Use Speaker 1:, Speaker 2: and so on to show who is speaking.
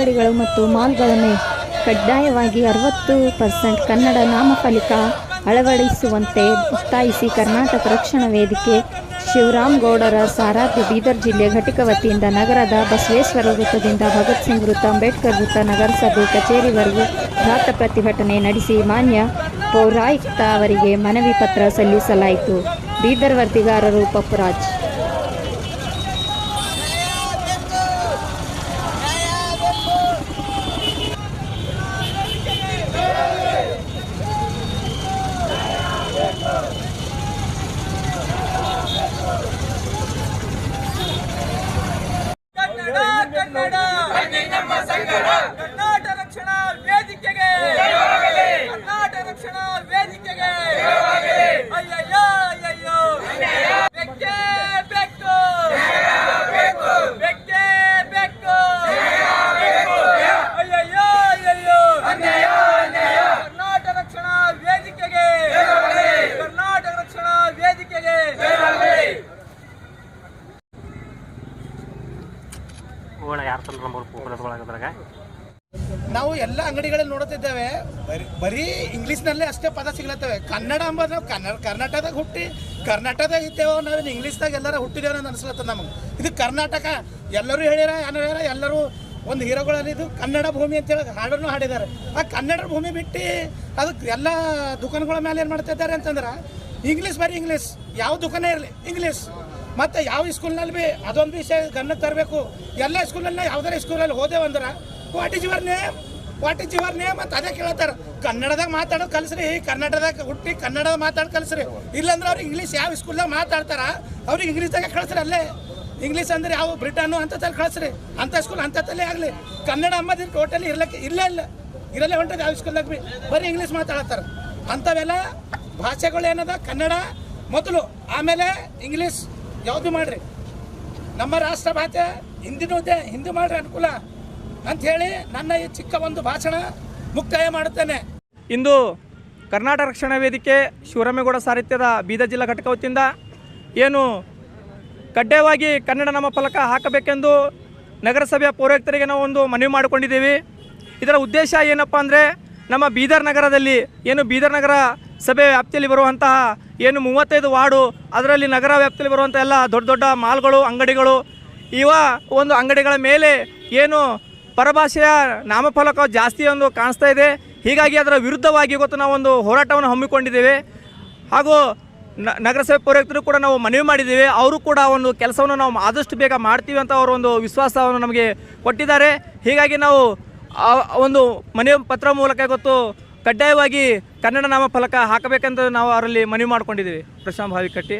Speaker 1: ಅಂಗಡಿಗಳು ಮತ್ತು ಮಾಲ್ಗಳನ್ನು ಕಡ್ಡಾಯವಾಗಿ 60% ಕನ್ನಡ ನಾಮಫಲಕ ಅಳವಡಿಸುವಂತೆ ಒತ್ತಾಯಿಸಿ ಕರ್ನಾಟಕ ರಕ್ಷಣಾ ವೇದಿಕೆ ಶಿವರಾಮಗೌಡರ ಸಾರಾಧ್ಯ ಬೀದರ್ ಜಿಲ್ಲೆ ಘಟಕ ವತಿಯಿಂದ ನಗರದ ಬಸವೇಶ್ವರ ವೃತ್ತದಿಂದ ಭಗತ್ ಸಿಂಗ್ ವೃತ್ತ, ಅಂಬೇಡ್ಕರ್ ವೃತ್ತ, ನಗರಸಭೆ ಕಚೇರಿವರೆಗೂ ಬೃಹತ್ ಪ್ರತಿಭಟನೆ ನಡೆಸಿ ಮಾನ್ಯ ಪೌರಾಯುಕ್ತ ಅವರಿಗೆ ಮನವಿ ಪತ್ರ ಸಲ್ಲಿಸಲಾಯಿತು. ಬೀದರ್ ವರದಿಗಾರರು ಪಪ್ಪುರಾಜ್.
Speaker 2: ಕರ್ನಾಟಕ ರಕ್ಷಣಾ ವೇದಿಕೆಗೆ ಕರ್ನಾಟಕ ರಕ್ಷಣಾ ವೇದಿಕೆಗೆ ಅಯ್ಯಯ್ಯೋ ಅಯ್ಯಯ್ಯೋ ಬೆಕ್ಕೆ ಬೇಕು ಬೆಕ್ಕೆ ಬೇಕು ಅಯ್ಯಯ್ಯೋ ಅಯ್ಯಯ್ಯೋ ಕರ್ನಾಟಕ ರಕ್ಷಣಾ ವೇದಿಕೆಗೆ ಕರ್ನಾಟಕ ರಕ್ಷಣಾ ವೇದಿಕೆಗೆ
Speaker 3: ನಾವು ಎಲ್ಲ ಅಂಗಡಿಗಳಲ್ಲಿ ನೋಡುತ್ತಿದ್ದೇವೆ, ಬರೀ ಇಂಗ್ಲೀಷ್ನಲ್ಲೇ ಅಷ್ಟೇ ಪದ ಸಿಗ್ಲತ್ತವೆ. ಕನ್ನಡ ಅಂಬದು ನಾವು ಕರ್ನಾಟಕದಾಗ ಹುಟ್ಟಿ ಕರ್ನಾಟಕದಾಗ ಇದ್ದೇವೆ, ನಾವೇನು ಇಂಗ್ಲೀಷ್ದಾಗ ಎಲ್ಲರ ಹುಟ್ಟಿದೇವೆ ಅಂತ ಅನಿಸ್ಲತ್ತದ ನಮಗೆ. ಇದು ಕರ್ನಾಟಕ ಎಲ್ಲರೂ ಹೇಳ್ಯಾರ, ಎಲ್ಲರೂ ಒಂದು ಹೀರೋಗಳಲ್ಲಿ ಇದು ಕನ್ನಡ ಭೂಮಿ ಅಂತೇಳಿ ಹಾಡನ್ನು ಹಾಡಿದ್ದಾರೆ. ಆ ಕನ್ನಡ ಭೂಮಿ ಬಿಟ್ಟು ಅದಕ್ಕೆ ಎಲ್ಲ ದುಕಾನ್ಗಳ ಮೇಲೆ ಏನು ಮಾಡ್ತಾ ಇದ್ದಾರೆ ಅಂತಂದ್ರೆ ಇಂಗ್ಲೀಷ್, ಬರೀ ಇಂಗ್ಲೀಷ್. ಯಾವ ದುಕಾನೇ ಇರಲಿ ಇಂಗ್ಲೀಷ್. ಮತ್ತು ಯಾವ ಸ್ಕೂಲ್ನಲ್ಲಿ ಭೀ ಅದೊಂದು ವಿಷಯ ಗಮನಕ್ಕೆ ತರಬೇಕು. ಎಲ್ಲ ಸ್ಕೂಲಲ್ಲಿ ಯಾವುದಾರ ಸ್ಕೂಲಲ್ಲಿ ಹೋದೆವಂದ್ರೆ ವಾಟ್ ಈಸ್ ಯುವರ್ ನೇಮ್ ಅಂತ ಅದೇ ಕೇಳ್ತಾರೆ. ಕನ್ನಡದಾಗ ಮಾತಾಡೋದು ಕಲಿಸ್ರಿ, ಕನ್ನಡದಾಗ ಹುಟ್ಟಿ ಕನ್ನಡದಾಗ ಮಾತಾಡೋದು ಕಲಿಸ್ರಿ. ಇಲ್ಲಾಂದ್ರೆ ಅವ್ರು ಇಂಗ್ಲೀಷ್ ಯಾವ ಸ್ಕೂಲ್ದಾಗ ಮಾತಾಡ್ತಾರ ಅವ್ರಿಗೆ ಇಂಗ್ಲೀಷ್ದಾಗ ಕಳಿಸ್ರಿ. ಅಲ್ಲೇ ಇಂಗ್ಲೀಷ್ ಅಂದ್ರೆ ಯಾವ ಬ್ರಿಟನ್ನು ಅಂಥಲ್ಲಿ ಕಳಿಸ್ರಿ, ಅಂಥ ಸ್ಕೂಲ್ ಅಂಥತ್ತಲ್ಲೇ ಆಗಲಿ. ಕನ್ನಡ ಅಂಬದು ಟೋಟಲಿ ಇರಲ್ಲೇ ಹೊಂಟದ ಯಾವ ಸ್ಕೂಲ್ದಾಗ ಭೀ ಬರೀ ಇಂಗ್ಲೀಷ್ ಮಾತಾಡ್ತಾರೆ. ಅಂಥವೆಲ್ಲ ಭಾಷೆಗಳು ಏನದ ಕನ್ನಡ ಮೊದಲು, ಆಮೇಲೆ ಇಂಗ್ಲೀಷ್ ಯಾವುದು ಮಾಡ್ರಿ. ನಮ್ಮ ರಾಷ್ಟ್ರ ಭಾಷೆ ಹಿಂದಿನೂ ಇದೆ, ಹಿಂದಿ ಮಾಡ್ರಿ ಅನುಕೂಲ ಅಂಥೇಳಿ ನನ್ನ ಈ ಚಿಕ್ಕ ಒಂದು ಭಾಷಣ ಮುಕ್ತಾಯ ಮಾಡುತ್ತೇನೆ.
Speaker 4: ಇಂದು ಕರ್ನಾಟಕ ರಕ್ಷಣಾ ವೇದಿಕೆ ಶಿವರಾಮೇಗೌಡ ಸಾಹಿತ್ಯದ ಬೀದರ್ ಜಿಲ್ಲಾ ಘಟಕ ವತಿಯಿಂದ ಏನು ಕಡ್ಡಾಯವಾಗಿ ಕನ್ನಡ ನಾಮಫಲಕ ಹಾಕಬೇಕೆಂದು ನಗರಸಭೆಯ ಪೌರಾಯುಕ್ತರಿಗೆ ನಾವು ಒಂದು ಮನವಿ ಮಾಡಿಕೊಂಡಿದ್ದೀವಿ. ಇದರ ಉದ್ದೇಶ ಏನಪ್ಪ ಅಂದರೆ ನಮ್ಮ ಬೀದರ್ ನಗರದಲ್ಲಿ ಏನು ಬೀದರ್ ನಗರ ಸಭೆ ವ್ಯಾಪ್ತಿಯಲ್ಲಿ ಬರುವಂತಹ ಏನು 35 ವಾರ್ಡು, ಅದರಲ್ಲಿ ನಗರ ವ್ಯಾಪ್ತಿಯಲ್ಲಿ ಬರುವಂಥ ಎಲ್ಲ ದೊಡ್ಡ ದೊಡ್ಡ ಮಾಲ್ಗಳು, ಅಂಗಡಿಗಳು, ಇವ ಒಂದು ಅಂಗಡಿಗಳ ಮೇಲೆ ಏನು ಪರಭಾಷೆಯ ನಾಮಫಲಕ ಜಾಸ್ತಿ ಒಂದು ಕಾಣಿಸ್ತಾ ಇದೆ. ಹೀಗಾಗಿ ಅದರ ವಿರುದ್ಧವಾಗಿ ಇವತ್ತು ನಾವೊಂದು ಹೋರಾಟವನ್ನು ಹಮ್ಮಿಕೊಂಡಿದ್ದೇವೆ. ಹಾಗೂ ನಗರಸಭೆ ಪೌರಾಯುಕ್ತರು ಕೂಡ ನಾವು ಮನವಿ ಮಾಡಿದ್ದೇವೆ. ಅವರು ಕೂಡ ಒಂದು ಕೆಲಸವನ್ನು ನಾವು ಆದಷ್ಟು ಬೇಗ ಮಾಡ್ತೀವಿ ಅಂತ ಅವರು ಒಂದು ವಿಶ್ವಾಸವನ್ನು ನಮಗೆ ಕೊಟ್ಟಿದ್ದಾರೆ. ಹೀಗಾಗಿ ನಾವು ಒಂದು ಮನವಿ ಪತ್ರ ಮೂಲಕ ಇವತ್ತು ಕಡ್ಡಾಯವಾಗಿ ಕನ್ನಡ ನಾಮಫಲಕ ಹಾಕಬೇಕಂತ ನಾವು ಅವರಲ್ಲಿ ಮನವಿ ಮಾಡ್ಕೊಂಡಿದ್ದೀವಿ. ಪ್ರಶಾಂತ್ ಭಾವಿಕಟ್ಟಿ.